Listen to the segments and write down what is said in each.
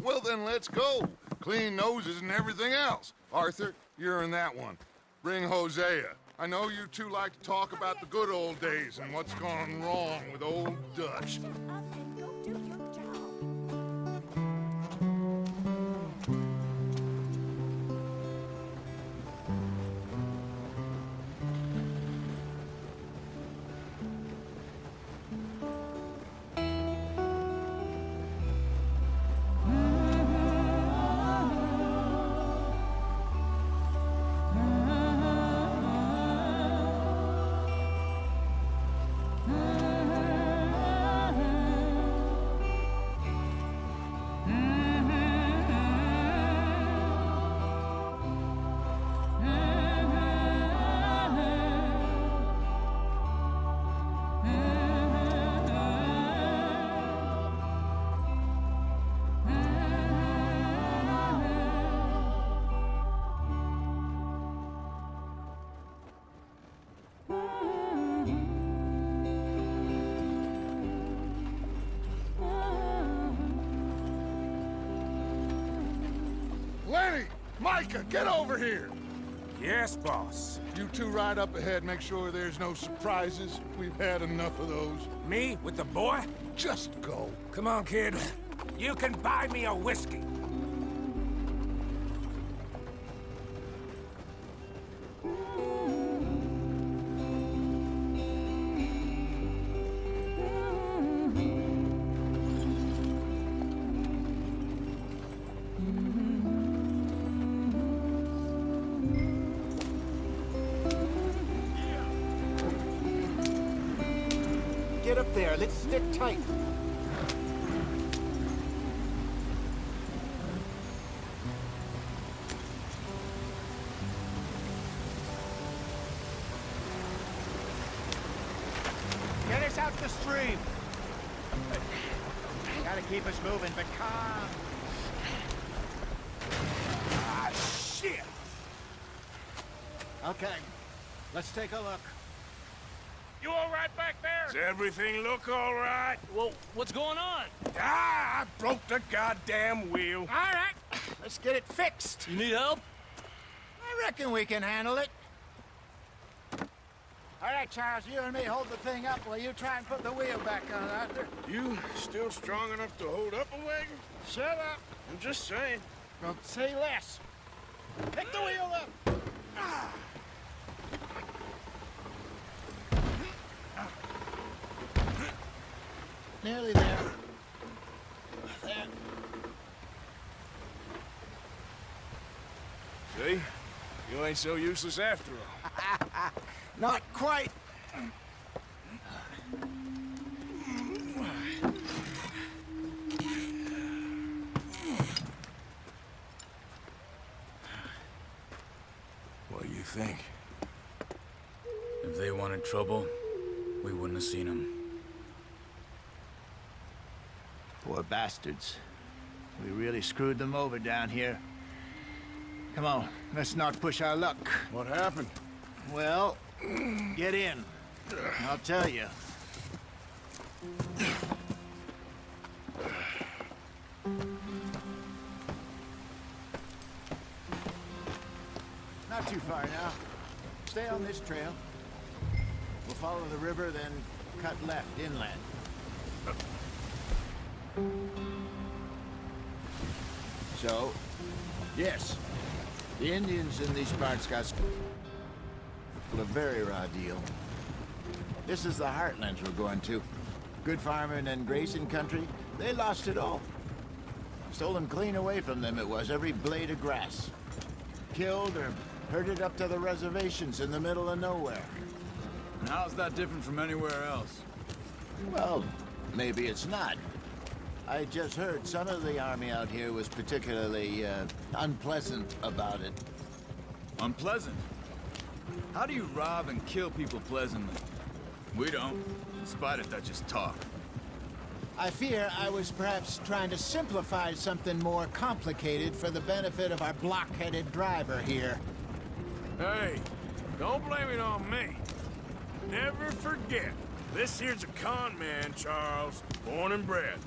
Well, then let's go. Clean noses and everything else. Arthur, you're in that one. Bring Hosea. I know you two like to talk about the good old days and what's gone wrong with old Dutch. Lenny! Micah, get over here! Yes, boss. You two ride up ahead, make sure there's no surprises. We've had enough of those. Me with the boy? Just go. Come on, kid. You can buy me a whiskey. Get up there. Let's stick tight. Get us out the stream. Gotta keep us moving, but calm. Ah, shit! Okay, let's take a look. You all right back there? Does everything look all right? Well, what's going on? Ah, I broke the goddamn wheel. All right, let's get it fixed. You need help? I reckon we can handle it. All right, Charles, you and me hold the thing up while you try and put the wheel back on, Arthur. You still strong enough to hold up a wagon? Shut up. I'm just saying. Don't say less. Pick the wheel up. Nearly there. There. See? You ain't so useless after all. Not quite. What do you think? If they wanted trouble, we wouldn't have seen them. Poor bastards. We really screwed them over down here. Come on, let's not push our luck. What happened? Well, get in. I'll tell you. Not too far now. Stay on this trail. We'll follow the river, then cut left inland. So, yes, the Indians in these parts got a very raw deal. This is the heartlands we're going to. Good farming and grazing country, they lost it all. Stolen clean away from them it was, every blade of grass. Killed or herded up to the reservations in the middle of nowhere. And how's that different from anywhere else? Well, maybe it's not. I just heard some of the army out here was particularly, unpleasant about it. Unpleasant? How do you rob and kill people pleasantly? We don't, in spite of Dutch's talk. I fear I was perhaps trying to simplify something more complicated for the benefit of our block-headed driver here. Hey, don't blame it on me. Never forget, this here's a con man, Charles, born and bred.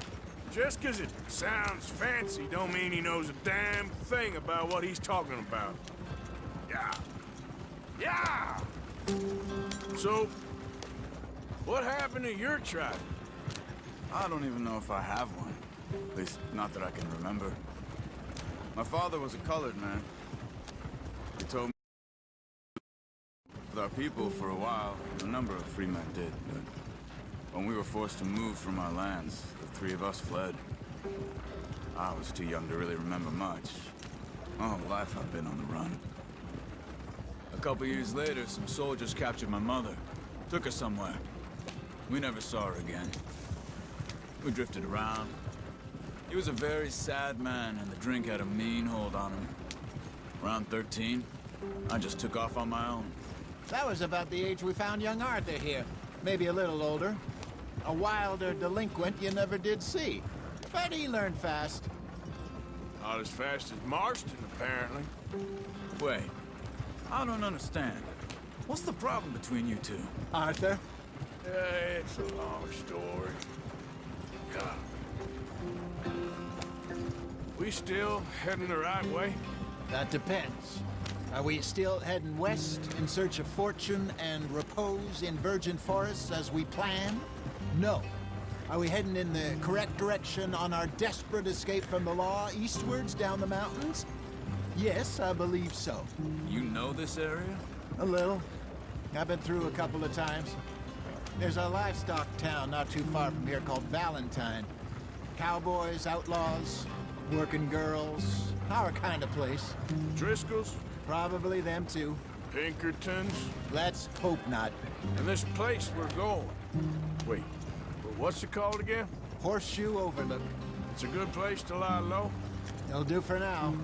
Just 'cause it sounds fancy don't mean he knows a damn thing about what he's talking about. Yeah. Yeah! So, what happened to your tribe? I don't even know if I have one. At least, not that I can remember. My father was a colored man. He told me with our people for a while. A number of free men did, but when we were forced to move from our lands, the three of us fled. I was too young to really remember much. My whole life I've been on the run. A couple years later, some soldiers captured my mother. Took her somewhere. We never saw her again. We drifted around. He was a very sad man, and the drink had a mean hold on him. Around 13, I just took off on my own. That was about the age we found young Arthur here. Maybe a little older. A wilder delinquent you never did see. But he learned fast. Not as fast as Marston, apparently. Wait, I don't understand. What's the problem between you two? Arthur? It's a long story. God. We still heading the right way? That depends. Are we still heading west in search of fortune and repose in virgin forests as we planned? No. Are we heading in the correct direction on our desperate escape from the law eastwards down the mountains? Yes, I believe so. You know this area? A little. I've been through a couple of times. There's a livestock town not too far from here called Valentine. Cowboys, outlaws, working girls, our kind of place. Driscoll's? Probably them too. Pinkertons? Let's hope not. And this place we're going. Wait, but what's it called again? Horseshoe Overlook. It's a good place to lie low? It'll do for now.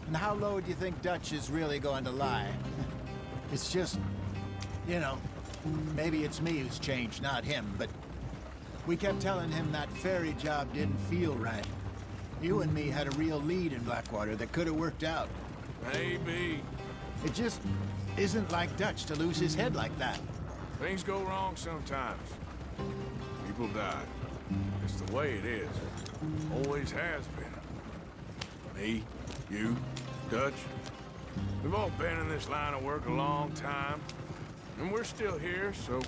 And how low do you think Dutch is really going to lie? It's just, you know, maybe it's me who's changed, not him, but we kept telling him that ferry job didn't feel right. You and me had a real lead in Blackwater that could have worked out. Maybe. It just isn't like Dutch to lose his head like that. Things go wrong sometimes. People die. It's the way it is. Always has been. Me, you, Dutch. We've all been in this line of work a long time. And we're still here, so...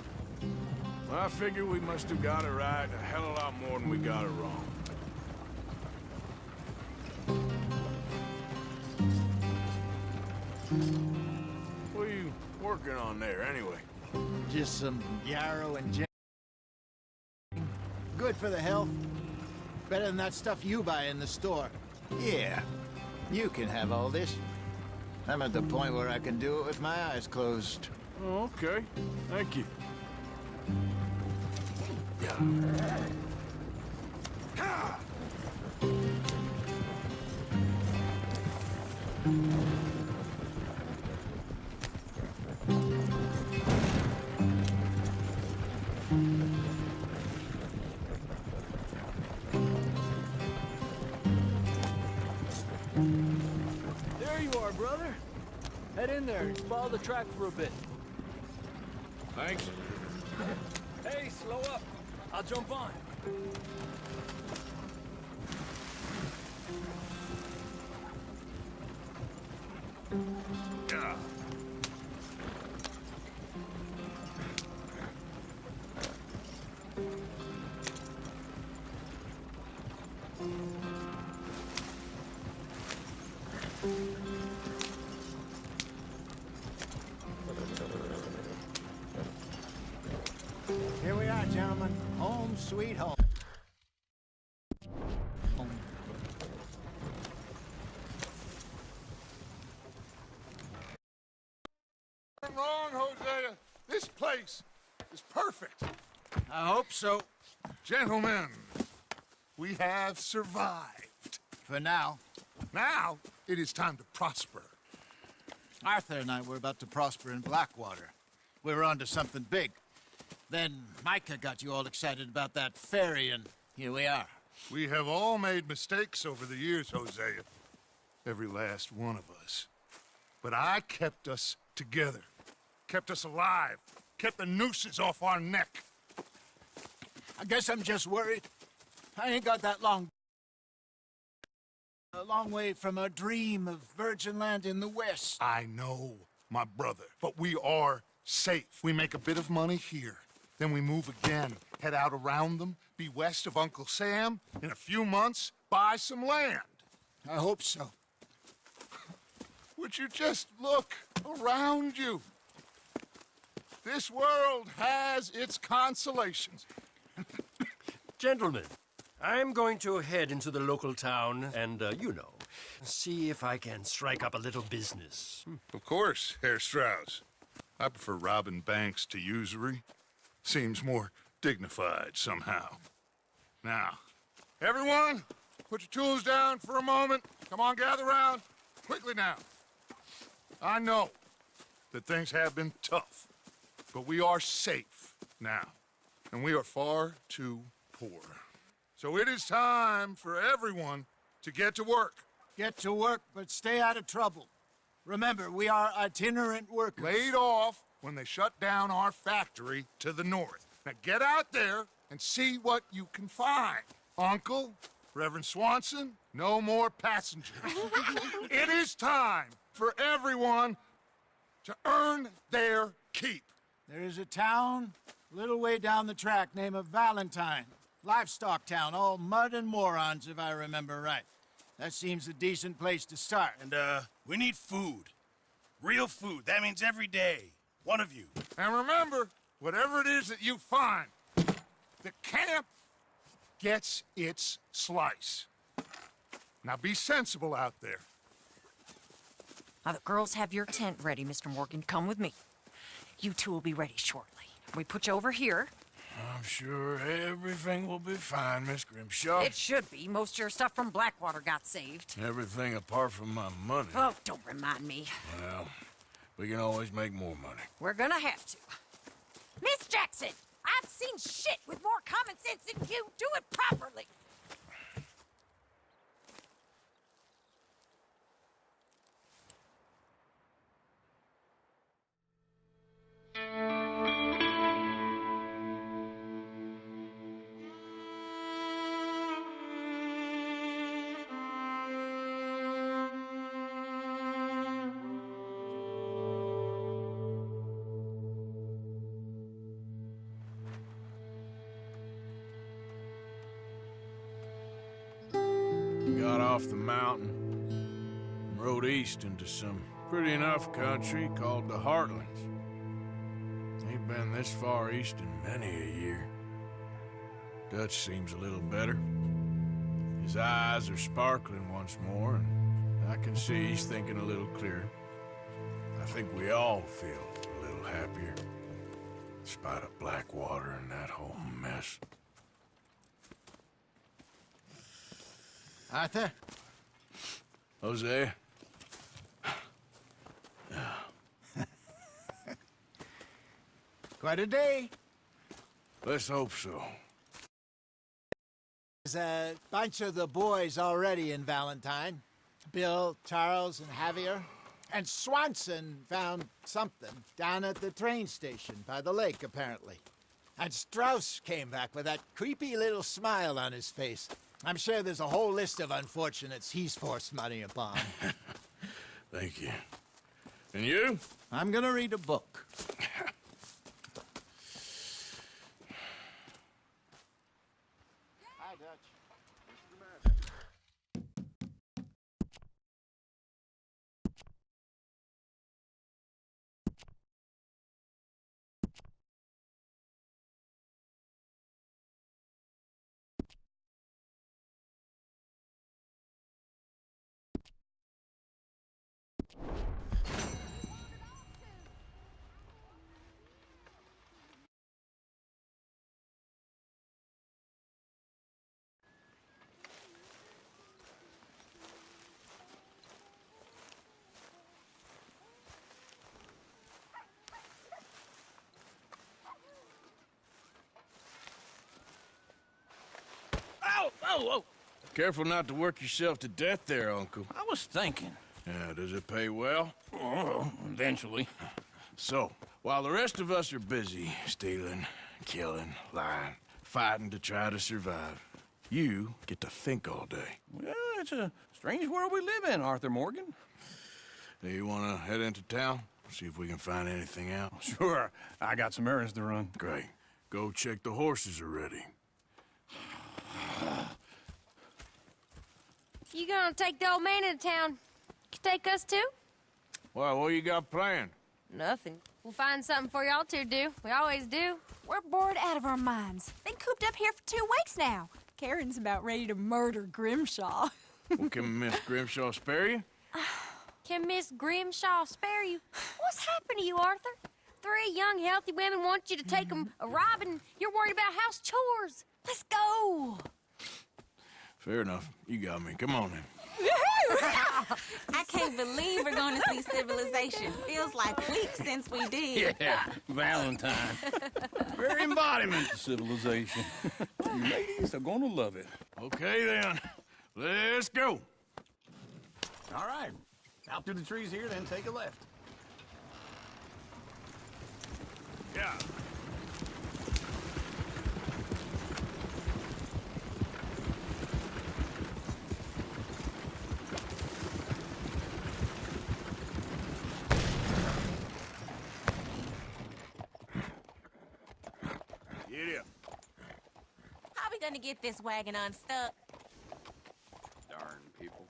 Well, I figure we must have got it right a hell of a lot more than we got it wrong. What are you working on there, anyway? Just some yarrow and gin. Good for the health. Better than that stuff you buy in the store. Yeah, you can have all this. I'm at the point where I can do it with my eyes closed. Oh, okay. Thank you. There you are, brother. Head in there and follow the track for a bit. Thanks. Hey, slow up. I'll jump on. Yeah. Here we are, gentlemen. Home sweet home. I'm wrong, Hosea. This place is perfect. I hope so. Gentlemen, we have survived. For now. Now, it is time to prosper. Arthur and I were about to prosper in Blackwater. We were onto something big. Then Micah got you all excited about that ferry, and here we are. We have all made mistakes over the years, Hosea. Every last one of us. But I kept us together. Kept us alive. Kept the nooses off our neck. I guess I'm just worried. I ain't got that long. A long way from a dream of virgin land in the west. I know, my brother, but we are safe. We make a bit of money here, then we move again, head out around them, be west of Uncle Sam, in a few months, buy some land. I hope so. Would you just look around you? This world has its consolations. Gentlemen, I'm going to head into the local town and, see if I can strike up a little business. Of course, Herr Strauss. I prefer robbing banks to usury. Seems more dignified somehow. Now, everyone, put your tools down for a moment. Come on, gather round. Quickly now. I know that things have been tough, but we are safe now, and we are far too poor. So it is time for everyone to get to work. Get to work, but stay out of trouble. Remember, we are itinerant workers. Laid off when they shut down our factory to the north. Now get out there and see what you can find. Uncle, Reverend Swanson, no more passengers. It is time for everyone to earn their keep. There is a town a little way down the track named Valentine. Livestock town, all mud and morons, if I remember right. That seems a decent place to start. And, we need food. Real food. That means every day. One of you. And remember, whatever it is that you find, the camp gets its slice. Now be sensible out there. Now, the girls have your tent ready, Mr. Morgan. Come with me. You two will be ready shortly. We put you over here. I'm sure everything will be fine, Miss Grimshaw. It should be. Most of your stuff from Blackwater got saved. Everything apart from my money. Oh, don't remind me. Well, we can always make more money. We're gonna have to. Miss Jackson, I've seen shit with more common sense than you. Do it properly. Got off the mountain and rode east into some pretty enough country called the Heartlands. Ain't been this far east in many a year. Dutch seems a little better. His eyes are sparkling once more, and I can see he's thinking a little clearer. I think we all feel a little happier, in spite of Blackwater and that whole mess. Arthur? Hosea? Quite a day. Let's hope so. There's a bunch of the boys already in Valentine. Bill, Charles, and Javier. And Swanson found something down at the train station by the lake, apparently. And Strauss came back with that creepy little smile on his face. I'm sure there's a whole list of unfortunates he's forced money upon. Thank you. And you? I'm gonna read a book. Hi, Dutch. Oh! Careful not to work yourself to death there, Uncle. I was thinking. Yeah, does it pay well? Oh, eventually. So, while the rest of us are busy stealing, killing, lying, fighting to try to survive, You get to think all day. Well, it's a strange world we live in, Arthur Morgan. Do you want to head into town? See if we can find anything out? Sure, I got some errands to run. Great. Go check the horses are ready. You gonna take the old man into town? Take us too? Well, what you got planned? Nothing. We'll find something for y'all to do. We always do. We're bored out of our minds. Been cooped up here for 2 weeks now. Karen's about ready to murder Grimshaw. Well, can Miss Grimshaw spare you? Can Miss Grimshaw spare you? What's happened to you, Arthur? 3 young, healthy women want you to take them a robbing. You're worried about house chores. Let's go. Fair enough. You got me. Come on then. I can't believe we're going to see civilization. Feels like weeks since we did. Yeah, Valentine. Very embodiment of civilization. You ladies are gonna love it. Okay then. Let's go. All right. Out through the trees here, then take a left. Yeah. Get up. How we gonna get this wagon unstuck? Darn people.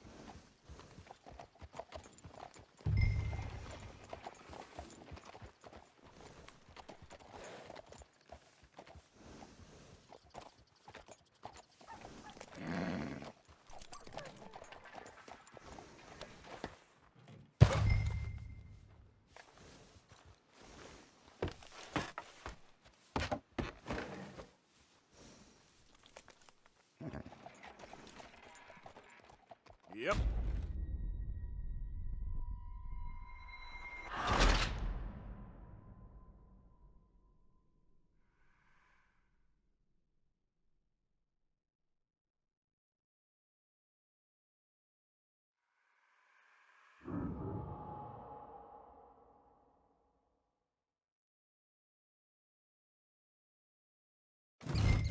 Yep.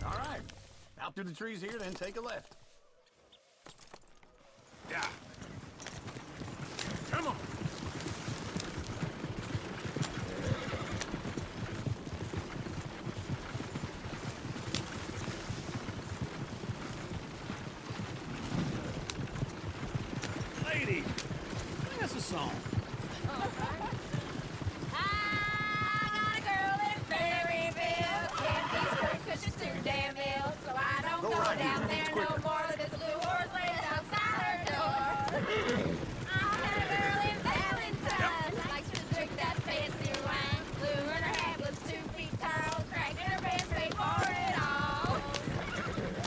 All right. Out through the trees here, then take a left. Yeah. Come on. Lady, sing us a song. I got a girl in Berryville. Can't be screwed 'cause she's too damn ill. So I don't go down there no more. There's a blue horse laid outside her door. I met a girl in Valentine. She likes to drink that fancy wine. Blue in her hat was 2 feet tall. Cracking her pants, paid for it all.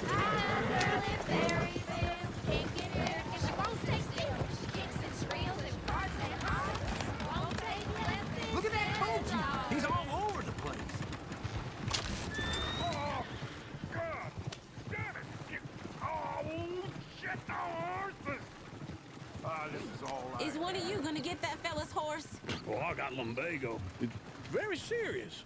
I met a girl in Berryville. Can't get her 'cause she won't stay still. She kicks and squeals and farts and hollers. Won't take less than Look at that coach. $7. He's all over the place. Oh, God damn it! Oh, shit, Arthur! This is all right. Is one of you gonna get that fella's horse? Well, I got lumbago. It's very serious.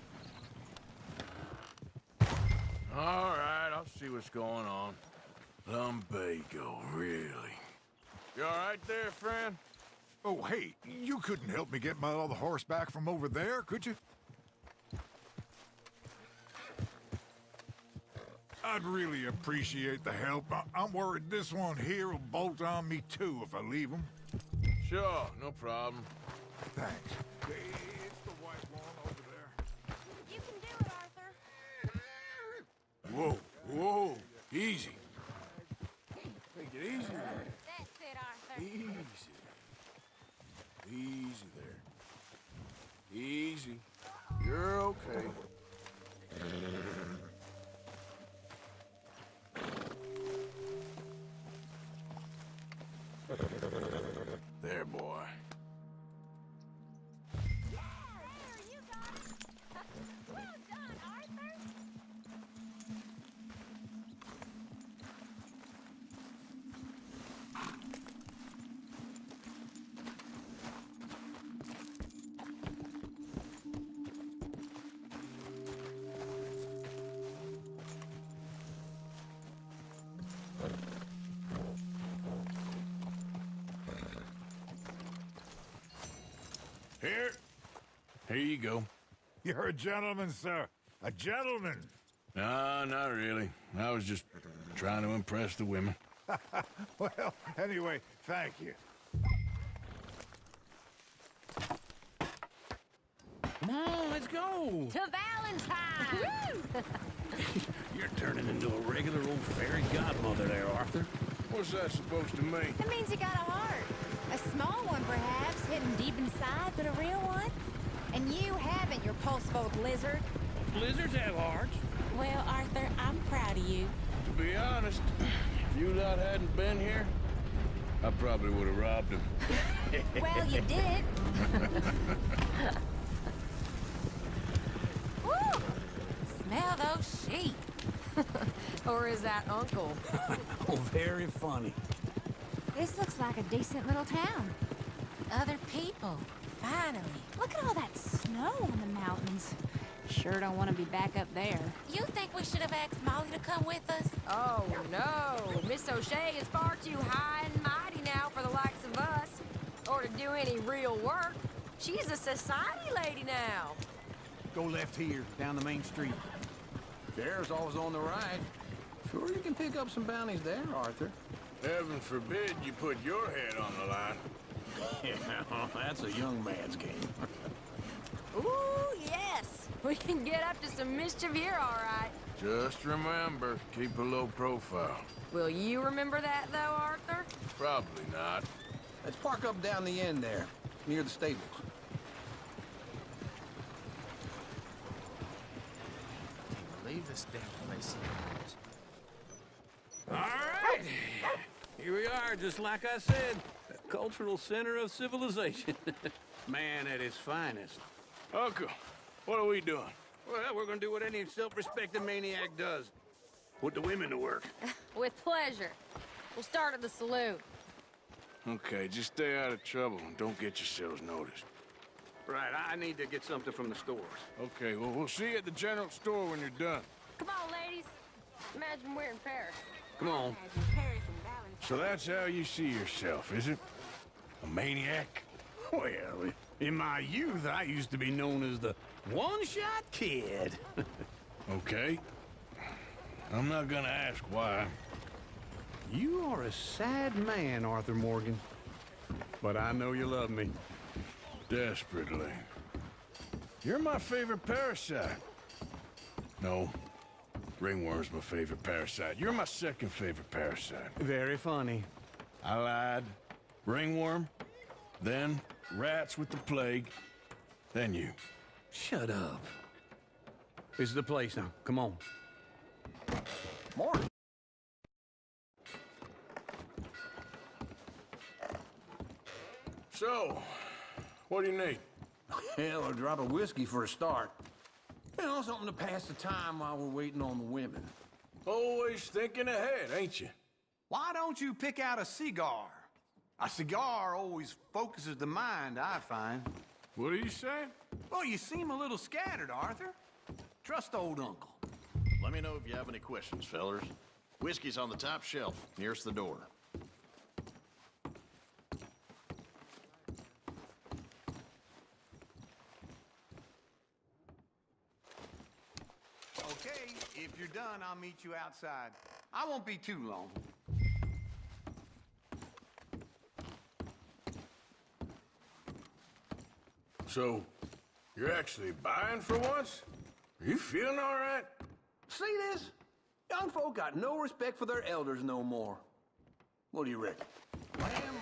All right, I'll see what's going on. Lumbago, really? You all right there, friend? Oh, hey, you couldn't help me get my other horse back from over there, could you? I'd really appreciate the help. I'm worried this one here will bolt on me too if I leave him. Sure, no problem. Thanks. It's the white one over there. You can do it, Arthur. Whoa, whoa, easy. Take it easy there. That's it, Arthur. Easy. Easy there. Easy. You're okay. There, boy. There, you got it. Well done, Arthur. Here you go. You're a gentleman, sir. A gentleman. No, not really. I was just trying to impress the women. Well, anyway, thank you. Come on, let's go. To Valentine! You're turning into a regular old fairy godmother there, Arthur. What's that supposed to mean? It means you got a heart. A small one, perhaps, hidden deep inside, but a real one. And you haven't, your pulse-folk lizard. Blizzards have hearts. Well, Arthur, I'm proud of you. To be honest, if you lot hadn't been here, I probably would have robbed him. Well, you did. Woo! Smell those sheep. Or is that Uncle? Oh, very funny. This looks like a decent little town. Other people. Finally. Look at all that snow on the mountains. Sure don't want to be back up there. You think we should have asked Molly to come with us? Oh, no. Miss O'Shea is far too high and mighty now for the likes of us. Or to do any real work. She's a society lady now. Go left here, down the main street. Sheriff's always on the right. Sure you can pick up some bounties there, Arthur. Heaven forbid you put your head on the line. Yeah, that's a young man's game. Ooh, yes. We can get up to some mischief here, all right. Just remember, keep a low profile. Will you remember that, though, Arthur? Probably not. Let's park up down the end there, near the stables. Leave this damn place. All right. Here we are, just like I said. The cultural center of civilization. Man at his finest. Uncle, what are we doing? Well, we're gonna do what any self-respecting maniac does. Put the women to work. With pleasure. We'll start at the saloon. Okay, just stay out of trouble and don't get yourselves noticed. Right, I need to get something from the stores. Okay, well, we'll see you at the general store when you're done. Come on, ladies. Imagine we're in Paris. Come on. So that's how you see yourself, is it? A maniac? Well, in my youth, I used to be known as the one-shot kid. Okay. I'm not gonna ask why. You are a sad man, Arthur Morgan. But I know you love me. Desperately. You're my favorite parasite. No. Ringworm's my favorite parasite. You're my second favorite parasite. Very funny. I lied. Ringworm, then rats with the plague, then you. Shut up. This is the place now. Come on. More. So, what do you need? Hell, a drop of whiskey for a start. You know, something to pass the time while we're waiting on the women. Always thinking ahead, ain't you? Why don't you pick out a cigar? A cigar always focuses the mind, I find. What are you saying? Well, you seem a little scattered, Arthur. Trust old Uncle. Let me know if you have any questions, fellers. Whiskey's on the top shelf, nearest the door. Okay, if you're done, I'll meet you outside. I won't be too long. So, you're actually buying for once? Are you feeling all right? See this? Young folk got no respect for their elders no more. What do you reckon? Lamb